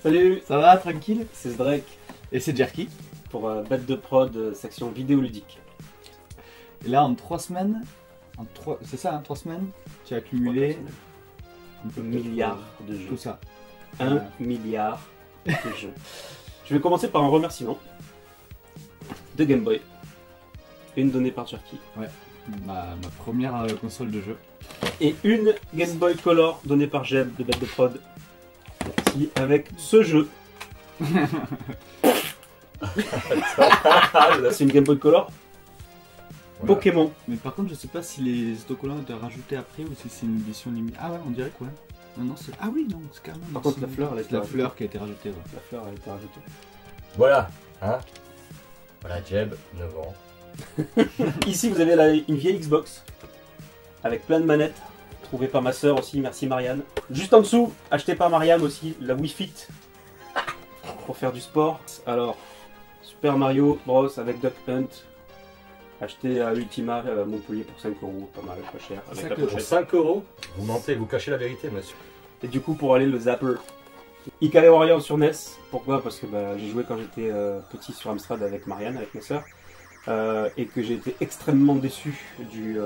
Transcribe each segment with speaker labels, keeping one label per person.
Speaker 1: Salut, ça va, tranquille?
Speaker 2: C'est Drake
Speaker 1: et c'est Jerky
Speaker 2: pour Bête de Prod section vidéoludique.
Speaker 1: Et là en 3 semaines, c'est ça, hein, 3 semaines, tu as accumulé
Speaker 2: un milliard de jeux.
Speaker 1: Tout ça.
Speaker 2: 1 milliard de jeux. Je vais commencer par un remerciement de Game Boy. Une donnée par Jerky.
Speaker 1: Ouais, ma première console de jeu.
Speaker 2: Et une Game Boy Color donnée par Jeb de Bête de Prod. Merci, avec ce jeu. C'est une Game Boy Color voilà. Pokémon.
Speaker 1: Mais par contre, je sais pas si les autocollants ont été rajoutés après ou si c'est une édition limitée. Ah ouais, on dirait que ouais. Non, c'est... Ah oui, non, c'est carrément...
Speaker 2: Par contre, la fleur, elle a été
Speaker 1: la fleur qui a été rajoutée. Ouais.
Speaker 2: La fleur, elle a été rajoutée.
Speaker 3: Voilà, hein. Voilà, Jeb, 9 ans.
Speaker 2: Ici, vous avez une vieille Xbox avec plein de manettes. Trouvée par ma soeur aussi, merci Marianne. Juste en dessous, acheté par Marianne aussi, la Wii Fit pour faire du sport. Alors, Super Mario Bros avec Duck Hunt, acheté à Ultima à Montpellier pour 5 €, pas mal, pas cher. Avec la
Speaker 3: pour
Speaker 2: pochette.
Speaker 3: 5 €. Vous mentez, vous cachez la vérité, monsieur.
Speaker 2: Et du coup, pour aller le Zapper. Ikari Warrior sur NES, pourquoi? Parce que j'ai joué quand j'étais petit sur Amstrad avec Marianne, avec ma soeur, et que j'ai été extrêmement déçu du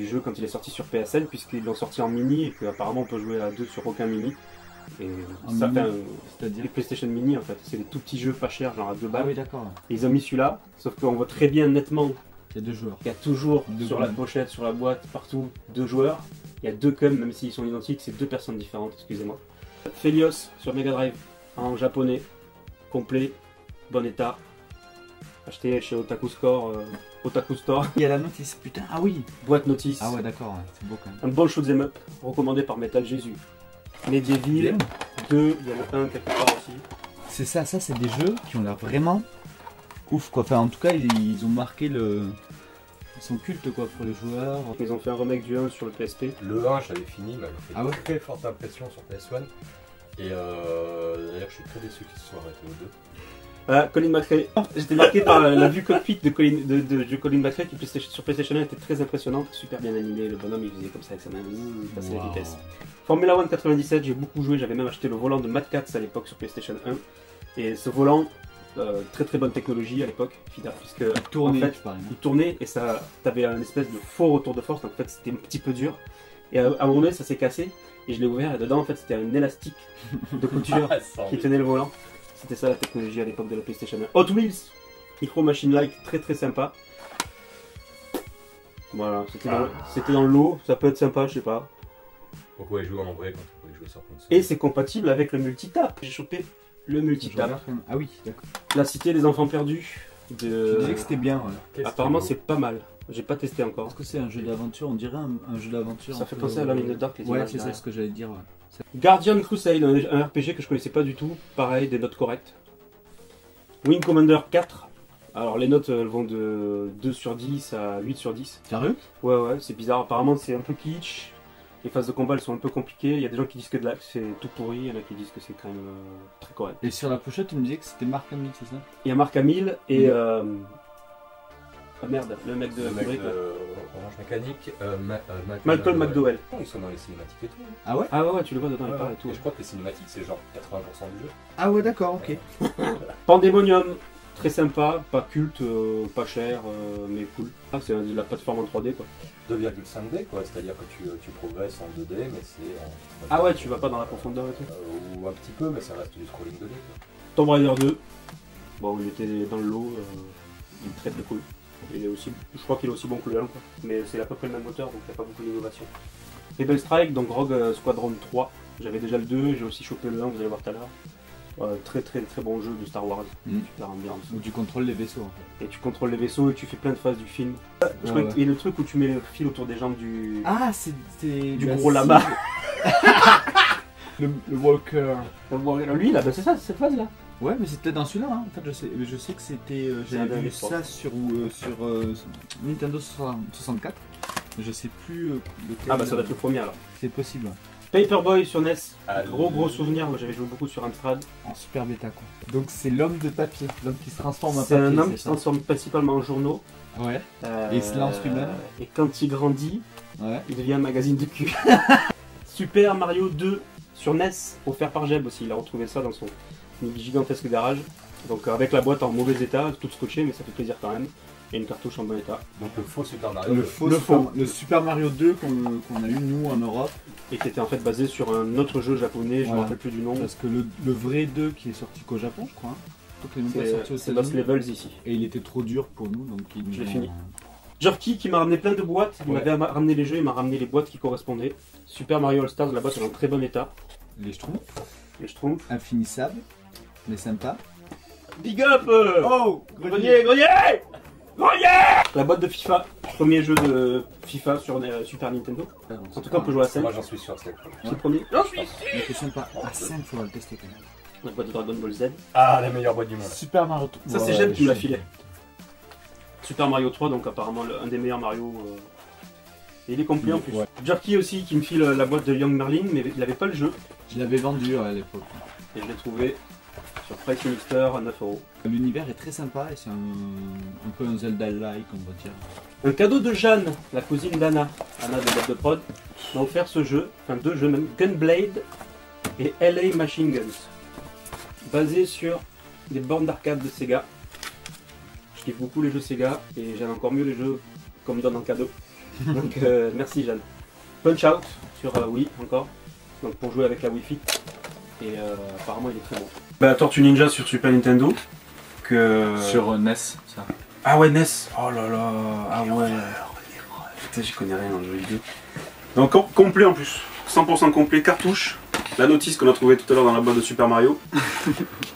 Speaker 2: jeu quand il est sorti sur PSN, puisqu'ils l'ont sorti en mini et qu'apparemment on peut jouer à 2 sur aucun mini. Et ça fait c'est-à-dire les PlayStation Mini en fait, c'est des tout petits jeux pas chers, genre à 2 balles.
Speaker 1: Ah oui, d'accord.
Speaker 2: Et ils ont mis celui-là, sauf qu'on voit très bien nettement
Speaker 1: qu'il y a 2 joueurs.
Speaker 2: Il y a toujours sur la
Speaker 1: balles.
Speaker 2: pochette, sur la boîte, partout, 2 joueurs. Il y a 2 cums, même s'ils sont identiques, c'est 2 personnes différentes, excusez-moi. Phelios sur Mega Drive, en japonais, complet, bon état. Acheté chez Otaku Store.
Speaker 1: Il y a la notice, putain, ah oui.
Speaker 2: Boîte notice.
Speaker 1: Ah ouais, d'accord, ouais, c'est beau quand même.
Speaker 2: Un bon shoot'em up, recommandé par Metal Jésus. Medieval 2, il y en a un quelque part aussi.
Speaker 1: C'est ça, c'est des jeux qui ont l'air vraiment ouf quoi. Enfin, en tout cas, ils ont marqué le... Ils sont cultes quoi pour les joueurs.
Speaker 2: Ils ont fait un remake du 1 sur le PSP.
Speaker 3: Le 1, j'avais fini, mais
Speaker 1: ah ouais,
Speaker 3: très forte impression sur PS1. Et d'ailleurs, je suis très déçu qu'ils se soient arrêtés au 2.
Speaker 2: Colin McRae. J'étais marqué par la vue cockpit de Colin McRae qui sur PlayStation 1 était très impressionnante, super bien animé. Le bonhomme il faisait comme ça avec sa main, il passait la vitesse. Formula One 97, j'ai beaucoup joué, j'avais même acheté le volant de Mad Catz à l'époque sur PlayStation 1. Et ce volant, très très bonne technologie à l'époque, puisque
Speaker 1: tournait,
Speaker 2: en fait, il tournait et ça, t'avais un espèce de faux retour de force, donc en fait c'était un petit peu dur. Et à un moment donné ça s'est cassé et je l'ai ouvert et dedans en fait c'était un élastique de couture qui tenait le volant. C'était ça la technologie à l'époque de la PlayStation 1. Hot Wheels, Micro Machine Like, très très sympa. Voilà, c'était dans le lot, ça peut être sympa, je sais pas.
Speaker 3: Pourquoi il joue en vrai quand on peut jouer sur console?
Speaker 2: Et c'est compatible avec le multitap. J'ai chopé le multitap.
Speaker 1: Ah oui, d'accord.
Speaker 2: La Cité des Enfants Perdus.
Speaker 1: Tu disais que c'était bien, ouais.
Speaker 2: Apparemment c'est pas mal. J'ai pas testé encore.
Speaker 1: Est-ce que c'est un jeu d'aventure? On dirait un jeu d'aventure.
Speaker 2: Ça fait penser à Alone in the Dark.
Speaker 1: Ouais, c'est ça ce que j'allais dire. Ouais.
Speaker 2: Guardian Crusade, un RPG que je connaissais pas du tout. Pareil, des notes correctes. Wing Commander 4. Alors les notes elles vont de 2 sur 10 à 8 sur 10.
Speaker 1: Sérieux?
Speaker 2: Ouais, c'est bizarre. Apparemment c'est un peu kitsch. Les phases de combat elles sont un peu compliquées. Il y a des gens qui disent que c'est tout pourri. Il y en a qui disent que c'est quand même très correct.
Speaker 1: Et sur la pochette, tu me disais que c'était Mark Hamill, c'est ça?
Speaker 2: Il y a Mark Hamill et... Ah merde, le mec de
Speaker 3: Orange Mécanique,
Speaker 2: Malcolm McDowell.
Speaker 3: Ils sont dans les cinématiques et tout.
Speaker 1: Ah ouais?
Speaker 2: Ah ouais, tu le vois dedans, les parts et tout.
Speaker 3: Et je crois que les cinématiques c'est genre 80% du jeu.
Speaker 1: Ah ouais, d'accord, ok.
Speaker 2: Pandemonium, très sympa, pas culte, pas cher, mais cool. Ah, c'est de la plateforme en 3D quoi.
Speaker 3: 2,5D quoi, c'est-à-dire que tu progresses en 2D mais c'est...
Speaker 2: Ah ouais, tu vas pas dans la profondeur et tout.
Speaker 3: Ou un petit peu mais ça reste du scrolling 2D quoi.
Speaker 2: Tomb Raider 2, bon il était dans le lot, il est très très cool. Il est aussi, je crois qu'il est aussi bon que le 1 quoi. Mais c'est à peu près le même moteur donc il n'y a pas beaucoup d'innovation. Rebel Strike, donc Rogue Squadron 3, j'avais déjà le 2, j'ai aussi chopé le 1, vous allez voir tout à l'heure. Très très très bon jeu de Star Wars. Super ambiance.
Speaker 1: Où tu contrôles les vaisseaux en fait.
Speaker 2: Et tu contrôles les vaisseaux et tu fais plein de phases du film. Et le truc où tu mets le fil autour des jambes du...
Speaker 1: Ah, c'est
Speaker 2: du gros lama.
Speaker 1: le Walker.
Speaker 2: Lui là, bah c'est ça, c'est cette phase là.
Speaker 1: Ouais, mais c'était dans celui-là. Hein. En fait, je sais que c'était. J'avais vu ça sur Nintendo 64. Je sais plus lequel.
Speaker 2: Ah bah ça doit être le premier alors.
Speaker 1: C'est possible.
Speaker 2: Paperboy sur NES, gros souvenir, moi j'avais joué beaucoup sur Amstrad.
Speaker 1: En super bêta quoi. Donc c'est l'homme de papier, l'homme qui se transforme en papier.
Speaker 2: C'est un homme qui se transforme principalement en journaux.
Speaker 1: Ouais. Et il se lance lui-même.
Speaker 2: Et quand il grandit, il devient un magazine de cul. Super Mario 2 sur NES, offert par Jeb aussi, il a retrouvé ça dans son gigantesque garage. Donc avec la boîte en mauvais état, toute scotchée, mais ça fait plaisir quand même. Et une cartouche en bon état.
Speaker 3: Donc le faux Super Mario.
Speaker 1: Le Super Mario 2 qu'on a eu nous en Europe.
Speaker 2: Et qui était en fait basé sur un autre jeu japonais, je ne me rappelle plus du nom.
Speaker 1: Parce que le vrai 2 qui est sorti qu'au Japon, je crois.
Speaker 2: C'est Lost Levels ici.
Speaker 1: Et il était trop dur pour nous, donc
Speaker 2: je l'ai fini. Jerky qui m'a ramené plein de boîtes, il m'avait ramené les jeux, il m'a ramené les boîtes qui correspondaient. Super Mario All Stars, la boîte est en très bon état.
Speaker 1: Les Schtroumpfs.
Speaker 2: Infinissables.
Speaker 1: Mais sympa.
Speaker 2: Big up
Speaker 1: Oh
Speaker 2: Grenier La boîte de FIFA, premier jeu de FIFA sur Super Nintendo. En tout cas, on peut jouer à 5.
Speaker 3: Moi j'en suis sûr, c'est
Speaker 2: le premier. J'en suis sûr.
Speaker 1: Mais c'est sympa. À 5, faut le tester quand même.
Speaker 2: La boîte de Dragon Ball Z.
Speaker 3: Ah, la meilleure boîte du monde.
Speaker 1: Super Mario 3.
Speaker 2: Ça, c'est Jeb qui me l'a filé. Super Mario 3, donc apparemment un des meilleurs Mario. Et il est complet en plus. Ouais. Jerky aussi qui me file la boîte de Young Merlin, mais il n'avait pas le jeu.
Speaker 1: Je l'avais vendu à l'époque.
Speaker 2: Et je l'ai trouvé sur Price Mixter à 9 €.
Speaker 1: L'univers est très sympa et c'est un peu un Zelda-like, on va dire.
Speaker 2: Un cadeau de Jeanne, la cousine d'Anna, Anna de Boîte de Prod, m'a offert ce jeu, enfin 2 jeux même, Gunblade et LA Machine Guns, basé sur des bornes d'arcade de Sega. Je kiffe beaucoup les jeux Sega et j'aime encore mieux les jeux qu'on me donne en cadeau. Donc merci Jeanne. Punch Out sur Wii encore, donc pour jouer avec la Wi-Fi. Et apparemment il est très bon. Bah, Tortue Ninja sur Super Nintendo.
Speaker 1: Sur NES, ça.
Speaker 2: Ah ouais, NES. Oh là là. Ah ouais. Putain, j'y connais rien dans le jeu vidéo. Donc complet en plus. 100% complet, cartouche. La notice qu'on a trouvée tout à l'heure dans la boîte de Super Mario.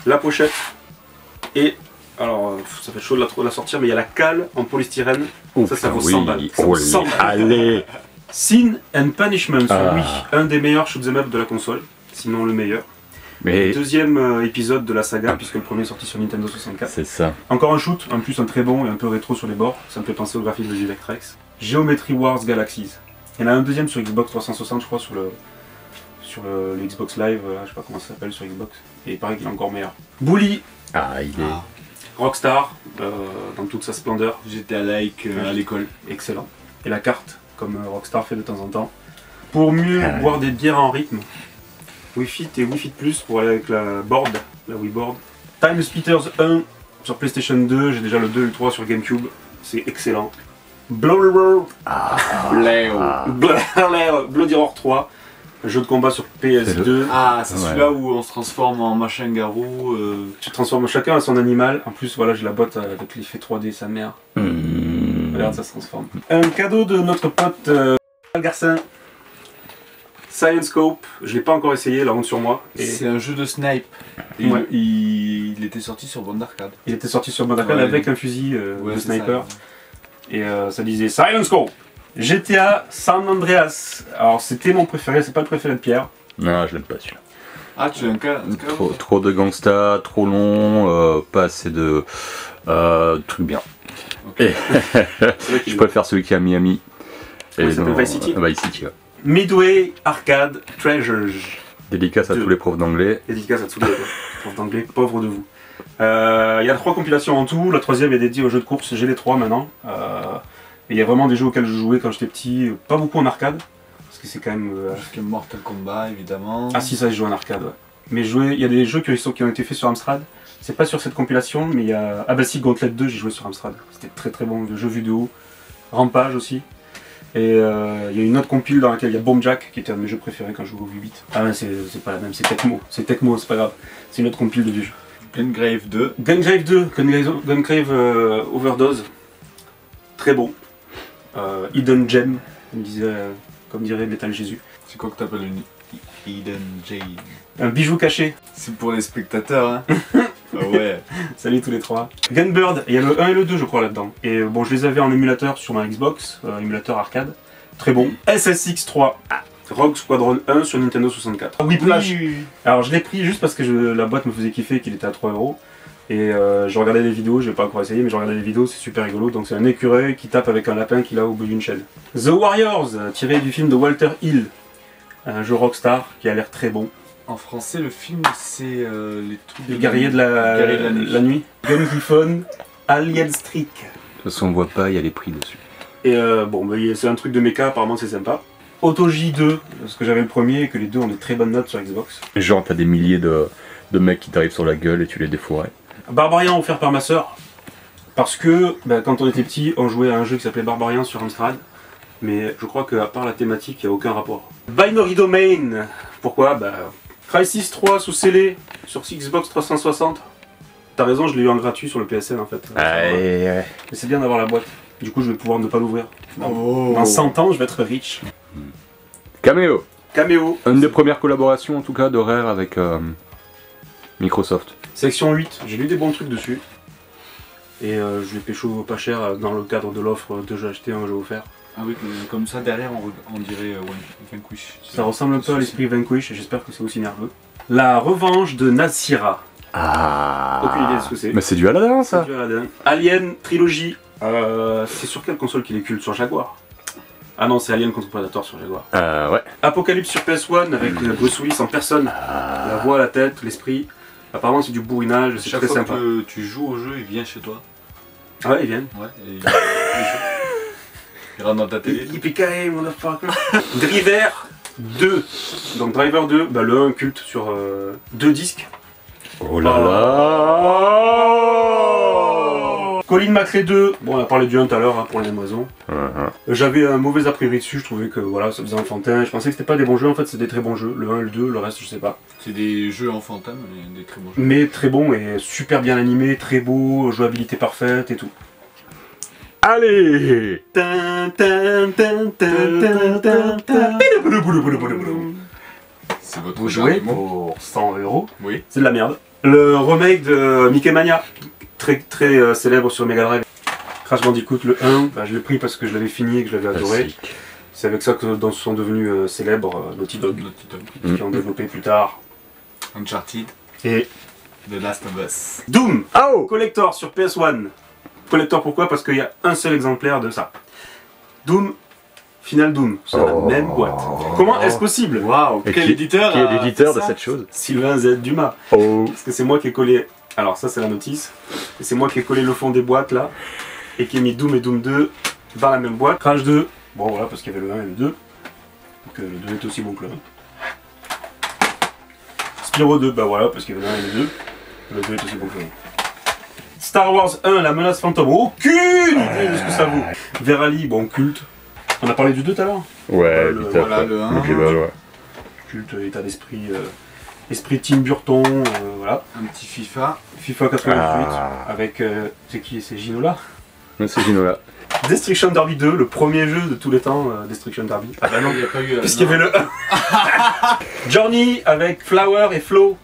Speaker 2: La pochette. Et alors, ça fait chaud de la sortir, mais il y a la cale en polystyrène. Ça vaut 100 balles. Ça vaut 100 balles.
Speaker 3: Allez.
Speaker 2: Sin and Punishment, oui, un des meilleurs shoot'em up de la console, sinon le meilleur.
Speaker 3: Mais...
Speaker 2: Deuxième épisode de la saga, puisque le premier est sorti sur Nintendo 64.
Speaker 3: C'est ça.
Speaker 2: Encore un shoot, en plus un très bon et un peu rétro sur les bords, ça me fait penser au graphisme de Vectrex. Geometry Wars Galaxies. Il y en a un deuxième sur Xbox 360, je crois, sur le Xbox Live, je sais pas comment ça s'appelle sur Xbox. Et il paraît qu'il est encore meilleur. Bully.
Speaker 3: Ah, il est...
Speaker 2: Rockstar, dans toute sa splendeur.
Speaker 1: J'étais à like à l'école.
Speaker 2: Excellent. Et la carte, comme Rockstar fait de temps en temps. Pour mieux boire des bières en rythme. Wii Fit et Wii Fit Plus pour aller avec la board, la Wii Board. Time Splitters 1 sur PlayStation 2, j'ai déjà le 2 et le 3 sur GameCube. C'est excellent. Bloody Roar. Bloody Roar 3. Un jeu de combat sur PS2.
Speaker 1: Ah, c'est celui-là où on se transforme en machin garou.
Speaker 2: Tu transformes chacun à son animal. En plus, voilà, j'ai la boîte avec l'effet 3D, sa mère. Regarde, ça se transforme. Un cadeau de notre pote Garcin. Science Scope, je l'ai pas encore essayé, la honte sur moi.
Speaker 1: C'est un jeu de snipe. Et
Speaker 2: ouais.
Speaker 1: Il était sorti sur bande d'arcade.
Speaker 2: Il était sorti sur bande d'arcade avec un fusil de sniper.
Speaker 1: Ça.
Speaker 2: Et ça disait Science Scope. GTA San Andreas. Alors c'était mon préféré, c'est pas le préféré de Pierre.
Speaker 3: Non, je l'aime pas celui-là.
Speaker 1: Ah, tu as un cas
Speaker 3: trop de gangsta, trop long, pas assez de trucs bien. Okay. Je préfère celui qui est à Miami.
Speaker 2: Et ça s'appelle Vice City.
Speaker 3: Vice City, ouais.
Speaker 2: Midway Arcade Treasures.
Speaker 3: Dédicace à tous les profs d'anglais.
Speaker 2: Dédicace à tous les profs d'anglais, pauvres de vous. Il y a 3 compilations en tout, la 3e est dédiée aux jeux de course, j'ai les 3 maintenant. Et il y a vraiment des jeux auxquels je jouais quand j'étais petit, pas beaucoup en arcade, parce que c'est quand même...
Speaker 1: Mortal Kombat évidemment.
Speaker 2: Ah si, ça je joue en arcade, ouais. Mais il y a des jeux qui ont été faits sur Amstrad, c'est pas sur cette compilation, mais il y a... Ah bah si, Gauntlet 2, j'ai joué sur Amstrad, c'était très très bon, de jeux vidéo, Rampage aussi. Et il y a une autre compile dans laquelle il y a Bomb Jack, qui était un de mes jeux préférés quand je jouais au V8. Ah ouais, c'est pas la même, c'est Tecmo, c'est pas grave, c'est une autre compile de vieux jeux.
Speaker 1: Gungrave 2.
Speaker 2: Gungrave Overdose, très bon. Hidden Gem, comme dirait Metal Jésus.
Speaker 1: C'est quoi que t'appelles Hidden Jade.
Speaker 2: Un bijou caché.
Speaker 1: C'est pour les spectateurs, hein. Ah ouais.
Speaker 2: Salut tous les trois. Gunbird, il y a le 1 et le 2 je crois là-dedans. Et bon, je les avais en émulateur sur ma Xbox, émulateur arcade. Très bon. SSX3. Rogue Squadron 1 sur Nintendo 64. Whiplash.
Speaker 1: Oui.
Speaker 2: Alors je l'ai pris juste parce que la boîte me faisait kiffer et qu'il était à 3 €. Et je regardais des vidéos, je vais pas encore essayé, mais je regardais des vidéos, c'est super rigolo. Donc c'est un écureuil qui tape avec un lapin qu'il a au bout d'une chaîne. The Warriors, tiré du film de Walter Hill. Un jeu Rockstar qui a l'air très bon.
Speaker 1: En français, le film, c'est les trucs
Speaker 2: Les guerriers de la nuit. Gun Griffon, Alien Streak.
Speaker 3: De toute façon, on voit pas, il y a les prix dessus.
Speaker 2: Et bon, bah, c'est un truc de mecha, apparemment c'est sympa. Auto J2, parce que j'avais le premier et que les deux ont des très bonnes notes sur Xbox.
Speaker 3: Genre, t'as des milliers de mecs qui t'arrivent sur la gueule et tu les défourrais.
Speaker 2: Barbarian offert par ma soeur. Parce que bah, quand on était petit, on jouait à un jeu qui s'appelait Barbarian sur Amstrad. Mais je crois qu'à part la thématique, il n'y a aucun rapport. Binary Domain. Pourquoi bah, Crysis 3 sous scellé sur Xbox 360. T'as raison, je l'ai eu en gratuit sur le PSN en fait.
Speaker 3: Ouais.
Speaker 2: Mais c'est bien d'avoir la boîte. Du coup, je vais pouvoir ne pas l'ouvrir.
Speaker 1: Oh.
Speaker 2: Dans 100 ans, je vais être riche.
Speaker 3: Cameo.
Speaker 2: Cameo.
Speaker 3: Une des premières collaborations en tout cas de Rare avec Microsoft.
Speaker 2: Section 8, j'ai lu des bons trucs dessus. Et je l'ai pécho pas cher dans le cadre de l'offre de jeu acheté, un jeu offert.
Speaker 1: Ah oui, comme ça, derrière, on dirait Vanquish.
Speaker 2: Ça ressemble un peu à l'esprit Vanquish et j'espère que c'est aussi nerveux. La revanche de Nasira.
Speaker 3: Ah.
Speaker 2: Aucune idée de ce que c'est.
Speaker 3: Mais c'est du Aladdin ça.
Speaker 2: C'est du Aladdin. Alien Trilogy. C'est sur quelle console qu'il est culte? Sur Jaguar? Ah non, c'est Alien contre Predator sur Jaguar.
Speaker 3: Ouais.
Speaker 2: Apocalypse sur PS1 avec Bruce Willis en personne. La voix, la tête, l'esprit. Apparemment c'est du bourrinage, c'est très sympa.
Speaker 1: Chaque fois que tu joues au jeu, il vient chez toi.
Speaker 2: Ah ouais, ils viennent.
Speaker 1: Ouais, et il rentre dans ta télé.
Speaker 2: Yippee-ki-yay, motherfucker. Driver 2. Donc Driver 2, bah, le 1 culte sur 2 disques.
Speaker 3: Oh là là.
Speaker 2: Colin McRae 2, bon on a parlé du 1 tout à l'heure hein, pour les mêmes raisons. J'avais un mauvais a priori dessus, je trouvais que voilà, ça faisait enfantin. Je pensais que c'était pas des bons jeux, en fait c'est des très bons jeux. Le 1 et le 2, le reste je sais pas.
Speaker 1: C'est des jeux enfantins, mais des très bons jeux.
Speaker 2: Mais très bons et super bien animés, très beaux, jouabilité parfaite et tout.
Speaker 3: Allez.
Speaker 1: C'est votre
Speaker 2: Vous jouez
Speaker 1: dernier mot.
Speaker 2: pour 100 €.
Speaker 1: Oui.
Speaker 2: C'est de la merde. Le remake de Mickey Mania, très célèbre sur Mega Drive. Crash Bandicoot, le 1, bah, je l'ai pris parce que je l'avais fini et que je l'avais adoré. C'est avec ça que sont devenus célèbres Naughty Dog, qui ont développé plus tard.
Speaker 1: Uncharted,
Speaker 2: Et
Speaker 1: The Last of Us.
Speaker 2: Doom,
Speaker 3: Oh.
Speaker 2: Collector sur PS1. Collector pourquoi? Parce qu'il y a un seul exemplaire de ça. Doom, Final Doom, c'est la même boîte. Comment est-ce possible?
Speaker 1: Waouh,
Speaker 3: Et
Speaker 1: quel
Speaker 3: qui
Speaker 1: éditeur
Speaker 3: est
Speaker 1: a
Speaker 3: l'éditeur
Speaker 1: fait
Speaker 3: de
Speaker 1: ça
Speaker 3: cette chose?
Speaker 2: Sylvain Z. Dumas.
Speaker 3: Oh.
Speaker 2: Parce que c'est moi qui ai collé. Alors ça c'est la notice. Et c'est moi qui ai collé le fond des boîtes là. Et qui ai mis Doom et Doom 2 dans la même boîte. Crash 2. Bon voilà parce qu'il y avait le 1 et le 2. Donc le 2 est aussi bon que le 1. Spyro 2, bah voilà parce qu'il y avait le 1 et le 2. Le 2 est aussi bon que le 1. Star Wars 1, la menace fantôme. Aucune idée de ce que ça vaut. Verali, bon culte. On a parlé du 2 tout à l'heure.
Speaker 3: Ouais,
Speaker 1: voilà, le 1.
Speaker 2: Culte, état d'esprit. Esprit Tim Burton, voilà.
Speaker 1: Un petit FIFA.
Speaker 2: FIFA 88
Speaker 3: Ah.
Speaker 2: avec. C'est qui? C'est Ginola.
Speaker 3: C'est Ginola.
Speaker 2: Destruction Derby 2, le premier jeu de tous les temps, Destruction Derby.
Speaker 1: Ah bah non, il n'y a pas eu.
Speaker 2: Puisqu'il y avait le 1. Journey avec Flower et Flow.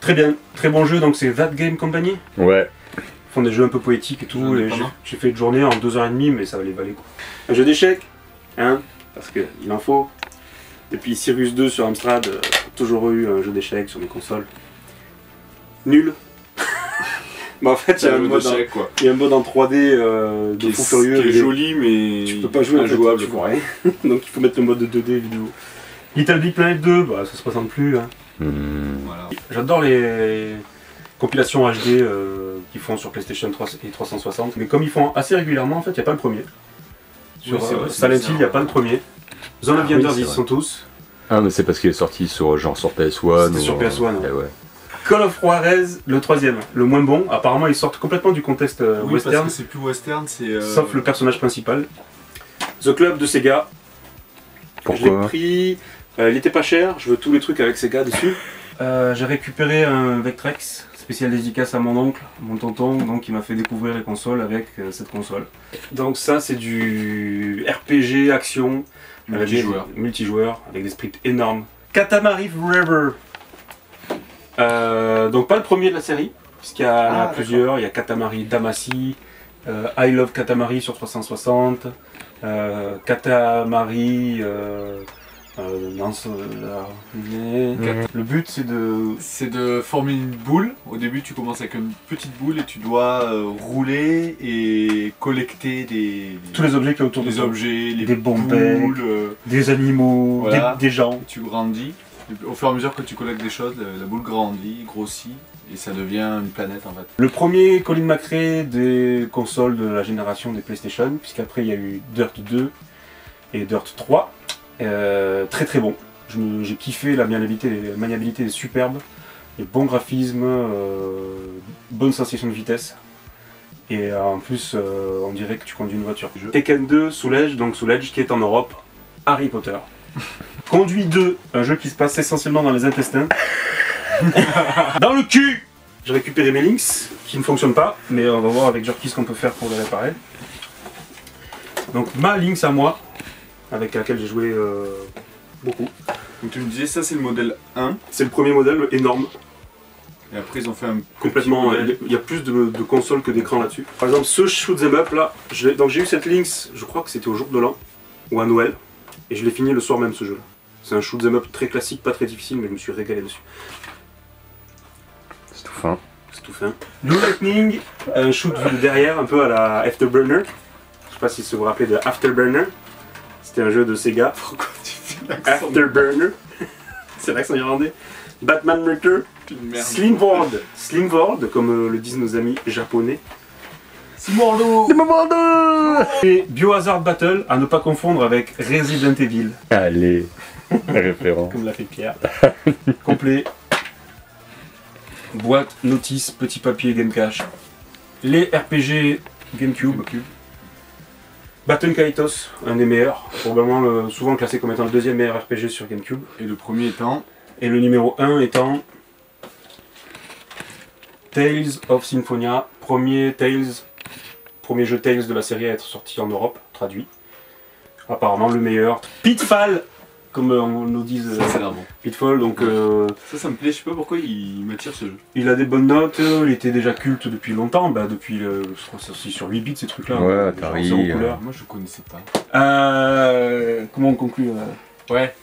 Speaker 2: Très bien, très bon jeu, donc c'est That Game Company.
Speaker 3: Ouais.
Speaker 2: Ils font des jeux un peu poétiques et tout. Et j'ai fait une journée en 2h30, mais ça valait quoi. Un jeu d'échecs, hein, parce qu'il en faut. Et puis Cyrus 2 sur Amstrad, toujours eu un jeu d'échecs sur des consoles. Nul. Bah en fait, il y a un mode en 3D de fou furieux.
Speaker 1: Qui est joli, mais
Speaker 2: tu peux pas jouer
Speaker 1: injouable.
Speaker 2: En fait, tu vois rien. Donc il faut mettre le mode de 2D vidéo. Little Big Planet 2, bah ça se présente plus. Hein.
Speaker 1: Voilà.
Speaker 2: J'adore les compilations HD qu'ils font sur PlayStation 3 et 360. Mais comme ils font assez régulièrement, en fait, il n'y a pas le premier. Sur Silent Hill, il n'y a pas le premier. Zone of the Enders, ils sont tous.
Speaker 3: Ah, mais c'est parce qu'il est sorti sur PS1.
Speaker 2: C'était sur PS1.
Speaker 3: Ouais.
Speaker 2: Call of Juarez, le troisième, le moins bon. Apparemment, ils sortent complètement du contexte western.
Speaker 1: Parce que c'est plus western, c'est.
Speaker 2: Sauf le personnage principal. The Club de Sega.
Speaker 3: Pourquoi?
Speaker 2: Je l'ai pris. Il était pas cher. Je veux tous les trucs avec Sega dessus. J'ai récupéré un Vectrex, spécial dédicace à mon oncle, mon tonton, donc il m'a fait découvrir les consoles avec cette console. Donc ça, c'est du RPG action.
Speaker 1: Multijoueur.
Speaker 2: Multijoueur, avec des sprites énormes. Katamari Forever. Donc pas le premier de la série, puisqu'il y en a plusieurs. Il y a Katamari Damacy, I Love Katamari sur 360, Katamari... non, le but
Speaker 1: c'est de former une boule. Au début tu commences avec une petite boule et tu dois rouler et collecter tous
Speaker 2: les objets qui autour
Speaker 1: des objets,
Speaker 2: des boules, des animaux,
Speaker 1: voilà.
Speaker 2: des gens.
Speaker 1: Tu grandis. Au fur et à mesure que tu collectes des choses, la boule grandit, grossit et ça devient une planète en fait.
Speaker 2: Le premier Colin McRae des consoles de la génération des PlayStation, puisqu'après il y a eu Dirt 2 et Dirt 3. Très très bon. J'ai kiffé, la maniabilité est superbe, les bons graphismes, bonne sensation de vitesse. Et en plus, on dirait que tu conduis une voiture. Tekken 2, Soul Edge, donc Soul Edge qui est en Europe, Harry Potter. Conduit 2, un jeu qui se passe essentiellement dans les intestins. Dans le cul. J'ai récupéré mes links qui ne fonctionnent pas, mais on va voir avec Jerky ce qu'on peut faire pour les réparer. Donc ma Lynx à moi, avec laquelle j'ai joué beaucoup.
Speaker 1: Donc tu me disais ça c'est le modèle 1.
Speaker 2: C'est le premier modèle énorme.
Speaker 1: Et après ils ont fait un
Speaker 2: complètement. Il y a plus de consoles que d'écran là-dessus. Par exemple ce shoot'em up là, donc j'ai eu cette Lynx, je crois que c'était au jour de l'an ou à Noël, et je l'ai fini le soir même ce jeu là. C'est un shoot'em up très classique, pas très difficile, mais je me suis régalé dessus.
Speaker 3: C'est tout fin.
Speaker 2: C'est tout fin. Blue Lightning, un shoot vu de derrière, un peu à la Afterburner. Je sais pas si vous vous rappelez de Afterburner. C'était un jeu de Sega.
Speaker 1: Pourquoi tu fais l'accent
Speaker 2: Afterburner. C'est l'accent irlandais. Batman Maker. Slim World, comme le disent nos amis japonais.
Speaker 1: Simordo.
Speaker 2: Et Biohazard Battle, à ne pas confondre avec Resident Evil.
Speaker 3: Allez, référent.
Speaker 2: Comme l'a fait Pierre. Complet. Boîte, notice, petit papier, game cache. Les RPG GameCube. Baton Kaitos, un des meilleurs, probablement souvent classé comme étant le deuxième meilleur RPG sur GameCube.
Speaker 1: Et le premier étant.
Speaker 2: Et le numéro 1 étant Tales of Symphonia, premier jeu Tales de la série à être sorti en Europe, traduit. Apparemment le meilleur. Pitfall, comme on nous dise.
Speaker 1: Ça c'est bon.
Speaker 2: Pitfall, donc.
Speaker 1: Ça me plaît, je sais pas pourquoi il m'attire ce jeu.
Speaker 2: Il a des bonnes notes, il était déjà culte depuis longtemps, depuis je crois que c'est aussi sur 8 bits ces trucs là.
Speaker 3: Ouais, Atari.
Speaker 1: Moi je connaissais pas.
Speaker 2: Comment on conclut
Speaker 1: Ouais.